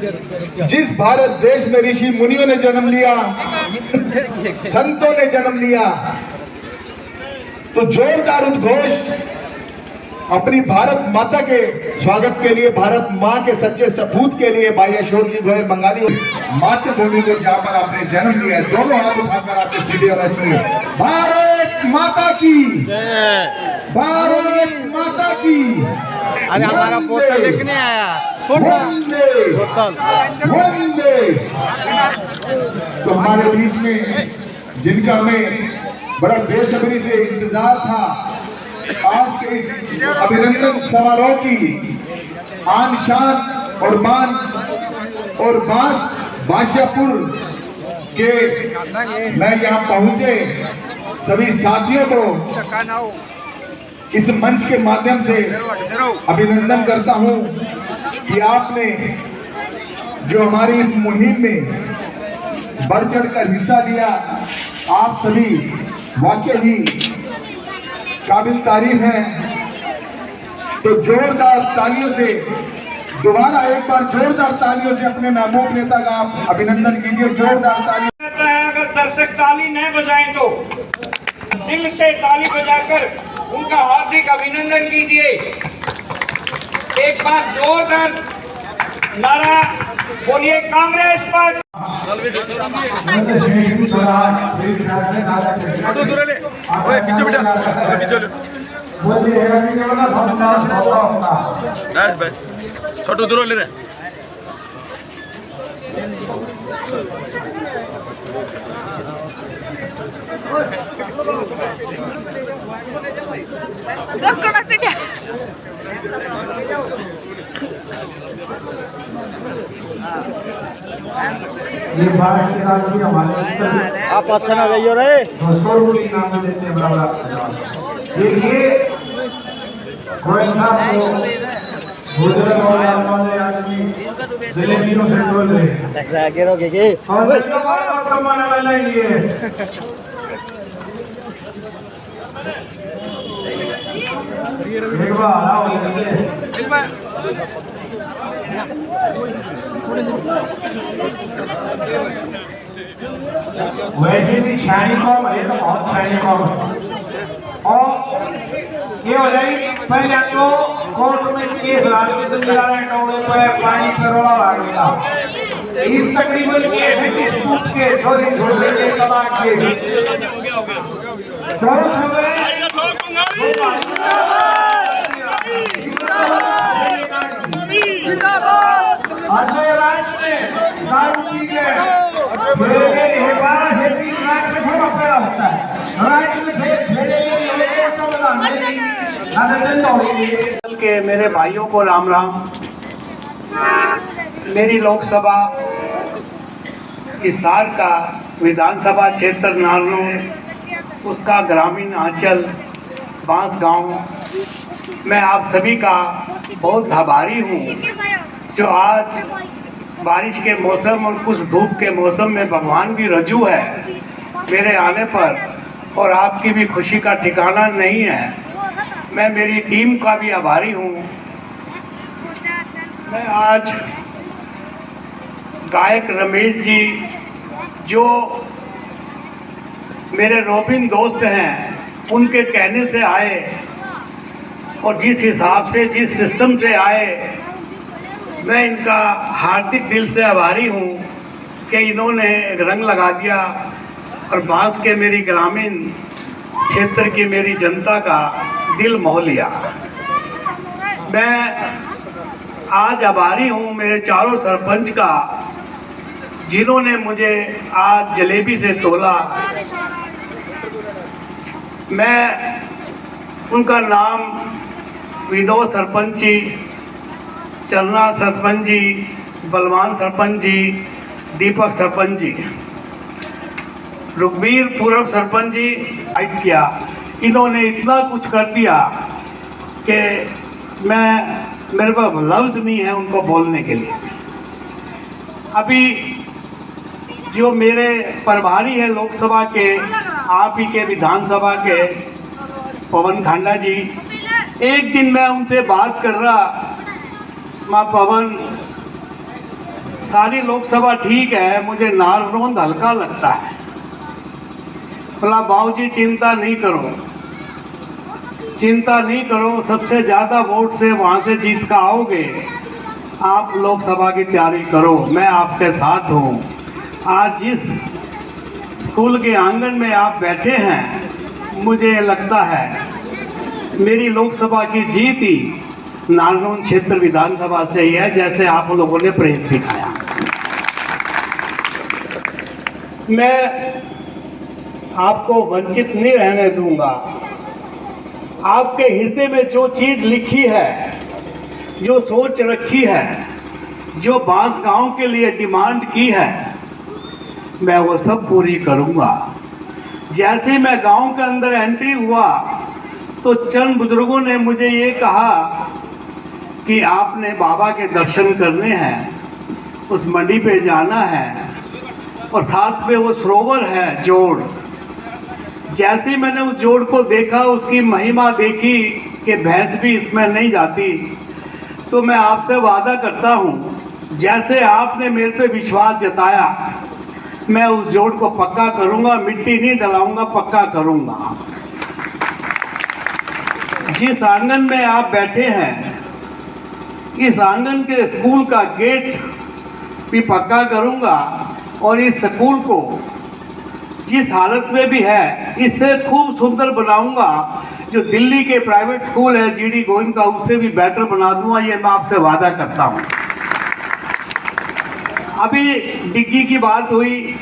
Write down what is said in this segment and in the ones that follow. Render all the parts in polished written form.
जिस भारत देश में ऋषि मुनियों ने जन्म लिया, संतों ने जन्म लिया, तो जोरदार उद्घोष अपनी भारत माता के स्वागत के लिए, भारत माँ के सच्चे सपूत के लिए भाई अशोक जी गोयल बंगाली मातृभूमि को जहाँ पर आपने जन्म लिया है, दोनों हाथ उठाकर आपके सीधे होना चाहिए। भारत माता की, भारत माता की। अरे हमारा पोता देखने आया, तो हमारे बीच में जिनका हमें बड़ा बेसब्री से इंतजार था, आज के इस अभिनंदन समारोह की आन शान और मान और बादशाहपुर के मैं यहाँ पहुंचे सभी साथियों को इस मंच के माध्यम से अभिनंदन करता हूं कि आपने जो हमारी इस मुहिम में बढ़ चढ़कर हिस्सा लिया, आप सभी वाकई ही काबिल तारीफ है। तो जोरदार तालियों से दोबारा एक बार जोरदार तालियों से अपने महबूब नेता का आप अभिनंदन कीजिए। जोरदार ताली। अगर दर्शक ताली नहीं बजाएं तो दिल से ताली बजाकर उनका हार्दिक अभिनंदन कीजिए। एक बार जोरदार नारा बोलिए कांग्रेस पार्टी। छोटू दूर ले रहे ये बात से की हमारे आप अच्छा ना गई हो रे 200 रुपये इनाम देते हैं। बड़ा देखिए गोयल साहब को भोजन और आदमी जलेबियों से तोल रहे हैं। देख रहा है गिरो के और कमाने वाला ये एक बार आओ एक बार वैसे भी शैनी कौम है, तो बहुत शैनी कौम है। और ये हो जाए पहले तो कोर्ट में केस लड़ के तो मिलाने टोड़े पे पानी करोड़ा लग गया। ये तकरीबन केस है डिस्प्यूट के छोरी छोटे के तलाक के 24 हो गए। अजय राज ने दारू पी के मेरे हेबारा से 3 लाख से छोटा पैदा होता है। राज में मेरे को बता मेरी आदतन दौड़ी के मेरे भाइयों को राम राम। मेरी लोकसभा हिसार का विधानसभा क्षेत्र नारनौल, उसका ग्रामीण आंचल बांसगांव, मैं आप सभी का बहुत आभारी हूँ जो आज बारिश के मौसम और कुछ धूप के मौसम में भगवान भी रजू है मेरे आने पर, और आपकी भी खुशी का ठिकाना नहीं है। मैं मेरी टीम का भी आभारी हूँ। मैं आज गायक रमेश जी जो मेरे रोबिन दोस्त हैं, उनके कहने से आए और जिस हिसाब से जिस सिस्टम से आए, मैं इनका हार्दिक दिल से आभारी हूँ कि इन्होंने एक रंग लगा दिया और बांस के मेरी ग्रामीण क्षेत्र की मेरी जनता का दिल मोह लिया। मैं आज आभारी हूँ मेरे चारों सरपंच का, जिन्होंने मुझे आज जलेबी से तोला। मैं उनका नाम विनोद सरपंच जी, चरना सरपंच जी, बलवान सरपंच जी, दीपक सरपंच जी, रुकबीर पूर्व सरपंच जी फाइट किया। इन्होंने इतना कुछ कर दिया कि मेरे पास लफ्ज़ नहीं है उनको बोलने के लिए। अभी जो मेरे प्रभारी हैं लोकसभा के, आप ही के विधानसभा के पवन खांडा जी, एक दिन मैं उनसे बात कर रहा, माँ पवन सारी लोकसभा ठीक है, मुझे नारनौंद हल्का लगता है। बोला बाबूजी चिंता नहीं करो, चिंता नहीं करो, सबसे ज़्यादा वोट से वहाँ से जीत कर आओगे, आप लोकसभा की तैयारी करो, मैं आपके साथ हूँ। आज जिस स्कूल के आंगन में आप बैठे हैं, मुझे लगता है मेरी लोकसभा की जीत ही नारनौंद क्षेत्र विधानसभा से ही है, जैसे आप लोगों ने प्रेम दिखाया। मैं आपको वंचित नहीं रहने दूंगा। आपके हृदय में जो चीज लिखी है, जो सोच रखी है, जो बांसगांव के लिए डिमांड की है, मैं वो सब पूरी करूंगा। जैसे मैं गांव के अंदर एंट्री हुआ तो चंद बुजुर्गों ने मुझे ये कहा कि आपने बाबा के दर्शन करने हैं, उस मंडी पे जाना है और साथ में वो सरोवर है जोड़। जैसे मैंने उस जोड़ को देखा, उसकी महिमा देखी कि भैंस भी इसमें नहीं जाती, तो मैं आपसे वादा करता हूँ, जैसे आपने मेरे पे विश्वास जताया, मैं उस जोड़ को पक्का करूँगा, मिट्टी नहीं डलाऊंगा, पक्का करूँगा। जिस आंगन में आप बैठे हैं, इस आंगन के स्कूल का गेट भी पक्का करूँगा और इस स्कूल को जिस हालत में भी है, इससे खूब सुंदर बनाऊंगा। जो दिल्ली के प्राइवेट स्कूल है जीडी गोविंद का, उससे भी बेटर बना दूंगा, ये मैं आपसे वादा करता हूं। अभी डिग्गी की बात हुई,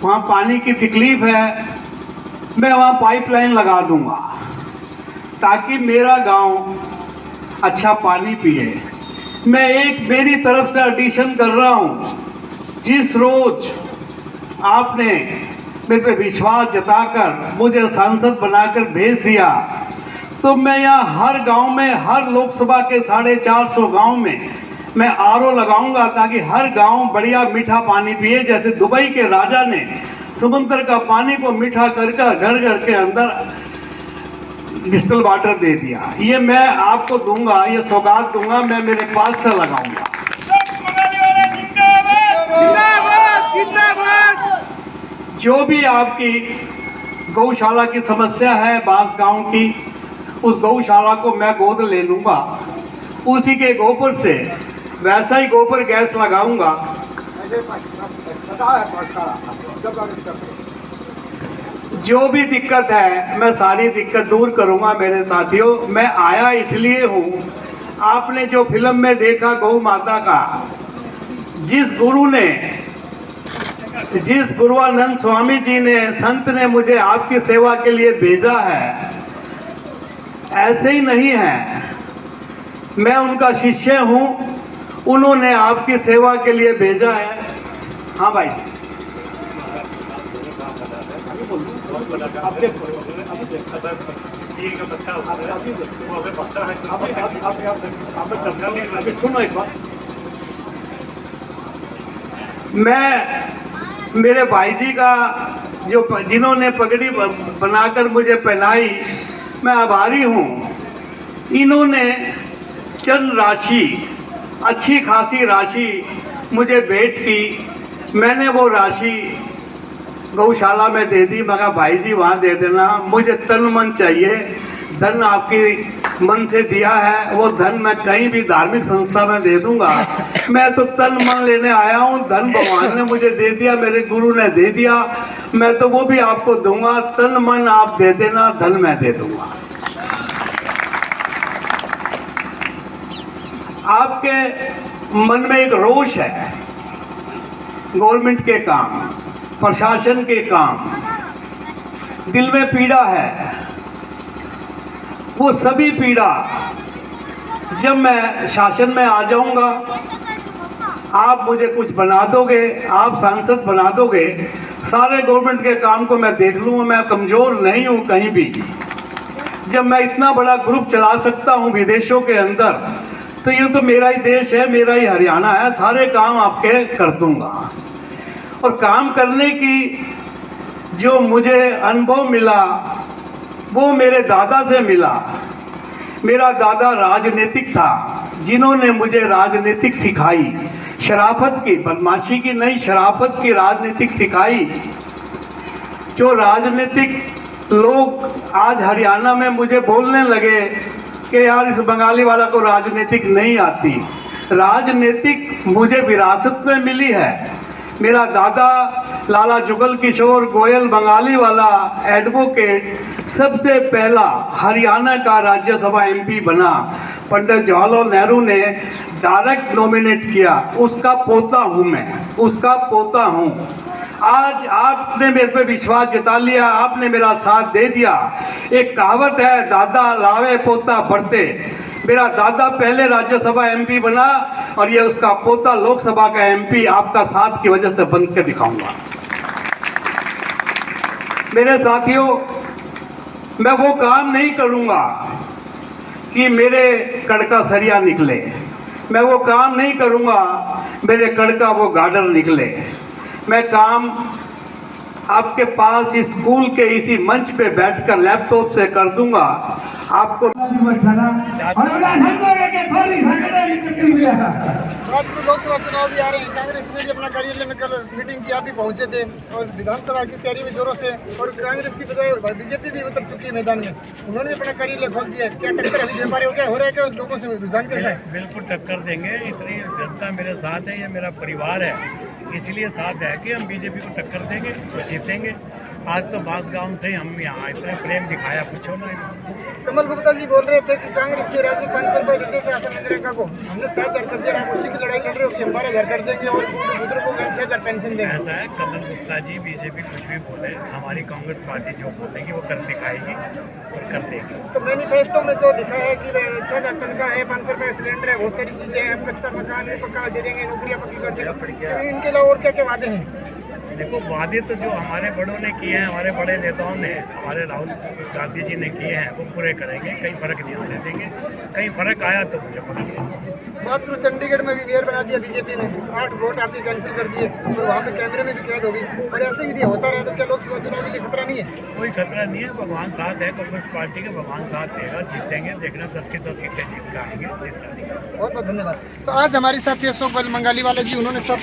वहाँ पानी की तकलीफ है, मैं वहाँ पाइपलाइन लगा दूंगा ताकि मेरा गांव अच्छा पानी पिए। मैं एक मेरी तरफ से एडिशन कर रहा हूँ, जिस रोज आपने मेरे पे विश्वास जताकर मुझे सांसद बनाकर भेज दिया, तो मैं यहाँ हर गांव में, हर लोकसभा के 450 गांव में मैं आरओ लगाऊंगा ताकि हर गांव बढ़िया मीठा पानी पिए। जैसे दुबई के राजा ने समुद्र का पानी को मीठा करके घर घर के अंदर डिस्टिल वाटर दे दिया। ये मैं आपको दूंगा, ये सौगात दूंगा, मैं मेरे पास से लगाऊंगा। जो भी आपकी गौशाला की समस्या है बांसगांव की, उस गौशाला को मैं गोद ले लूंगा, उसी के गोबर से वैसा ही गोबर गैस लगाऊंगा। जो भी दिक्कत है मैं सारी दिक्कत दूर करूंगा मेरे साथियों। मैं आया इसलिए हूँ, आपने जो फिल्म में देखा गौ माता का, जिस गुरुआनंद स्वामी जी ने, संत ने मुझे आपकी सेवा के लिए भेजा है, ऐसे ही नहीं है, मैं उनका शिष्य हूँ, उन्होंने आपकी सेवा के लिए भेजा है। हाँ भाई, सुनो एक बात, मैं मेरे भाई जी का जो जिन्होंने पगड़ी बनाकर मुझे पहनाई, मैं आभारी हूँ। इन्होंने चंद राशि, अच्छी खासी राशि मुझे भेंट की, मैंने वो राशि गौशाला में दे दी। मगर भाई जी वहाँ दे देना, मुझे तन मन चाहिए। धन आपकी मन से दिया है, वो धन मैं कहीं भी धार्मिक संस्था में दे दूंगा। मैं तो तन मन लेने आया हूँ, धन भगवान ने मुझे दे दिया, मेरे गुरु ने दे दिया, मैं तो वो भी आपको दूंगा। तन मन आप दे देना, धन मैं दे दूंगा। आपके मन में एक रोष है, गवर्नमेंट के काम, प्रशासन के काम, दिल में पीड़ा है। वो सभी पीड़ा जब मैं शासन में आ जाऊंगा, आप मुझे कुछ बना दोगे, आप सांसद बना दोगे, सारे गवर्नमेंट के काम को मैं देख लूँगा। मैं कमज़ोर नहीं हूँ कहीं भी। जब मैं इतना बड़ा ग्रुप चला सकता हूँ विदेशों के अंदर, तो ये तो मेरा ही देश है, मेरा ही हरियाणा है, सारे काम आपके कर दूंगा। और काम करने की जो मुझे अनुभव मिला, वो मेरे दादा से मिला। मेरा दादा राजनीतिक था, जिन्होंने मुझे राजनीतिक सिखाई, शराफत की, बदमाशी की नहीं, शराफत की राजनीतिक सिखाई। जो राजनीतिक लोग आज हरियाणा में मुझे बोलने लगे कि यार इस बंगाली वाला को राजनीतिक नहीं आती। राजनीतिक मुझे विरासत में मिली है। मेरा दादा लाला जुगल किशोर गोयल बंगाली वाला एडवोकेट सबसे पहला हरियाणा का राज्यसभा एमपी बना। पंडित जवाहरलाल नेहरू ने डायरेक्ट नॉमिनेट किया। उसका पोता हूँ मैं, उसका पोता हूँ। आज आपने मेरे पे विश्वास जता लिया, आपने मेरा साथ दे दिया। एक कहावत है, दादा लावे पोता बढ़ते। मेरा दादा पहले राज्यसभा एमपी बना और ये उसका पोता लोकसभा का एमपी आपका साथ की वजह से बन के दिखाऊंगा। मेरे साथियों, मैं वो काम नहीं करूंगा कि मेरे कड़ का सरिया निकले। मैं वो काम नहीं करूंगा मेरे कड़ का वो गार्डर निकले। मैं काम आपके पास इस स्कूल के इसी मंच पे बैठकर लैपटॉप से कर दूंगा। आपको राजपुर लोकसभा चुनाव भी आ रहे हैं। कांग्रेस ने भी अपना कार्यालय में कल मीटिंग की, आप भी पहुंचे थे और विधानसभा की तैयारी में जोरों से, और कांग्रेस की बजाय बीजेपी भी उतर चुकी है मैदान में। उन्होंने भी अपना कार्यालय खोल दिया है। क्या टक्कर अभी दे पा रहे हो? क्या हो रहा है? क्या लोगों से रुझान कैसा है? बिल्कुल टक्कर देंगे। इतनी जनता मेरे साथ है, ये मेरा परिवार है, इसलिए साथ है कि हम बीजेपी को टक्कर देंगे और जीतेंगे। आज तो बास गांव से हम यहाँ इतना प्रेम दिखाया, पूछो ना। कमल गुप्ता जी बोल रहे थे कि कांग्रेस के राज्य 500 रुपए देते थे आशा मनरेगा को, हमने 7,000 कर दिया। आप उसी की लड़ाई लड़ रहे हो कि हम 12,000 कर देंगे और बुजुर्गों को 6,000 पेंशन देंगे। ऐसा है, कमल गुप्ता जी बीजेपी कुछ भी बोले, हमारी कांग्रेस पार्टी जो बोलेगी वो कर दिखाएगी और कर देगी। तो मैनिफेस्टो में जो दिखा है कि 6,000 टन का है, 500 रुपए सिलेंडर है, बहुत सारी चीजें हैं, कच्चा मकान भी पक्का दे देंगे, नौकरियां पक्की कर देंगे। तो इनके अलावा और क्या क्या वादे हैं? देखो, वादे तो जो हमारे बड़ों ने किए हैं, हमारे बड़े नेताओं ने, हमारे राहुल गांधी जी ने किए हैं, वो पूरे करेंगे। कहीं फर्क नहीं आने देंगे। कहीं फर्क आया तो मुझे पकड़ लेंगे। बात करूँ, चंडीगढ़ में भी मेयर बना दिया बीजेपी ने, 8 वोट आपकी कैंसिल कर दिए और वहाँ पे कैमरे में भी कैद होगी। और ऐसे यदि होता रहे तो क्या लोकसभा चुनाव के लिए खतरा नहीं है? कोई खतरा नहीं है, भगवान साथ है। कांग्रेस पार्टी के भगवान साथ देगा, जीतेंगे। देखना 10 की 10 सीटें जीत के आएंगे, जीतना नहीं। बहुत बहुत धन्यवाद। तो आज हमारे साथ ये अशोक बंगाली वाले जी, उन्होंने सब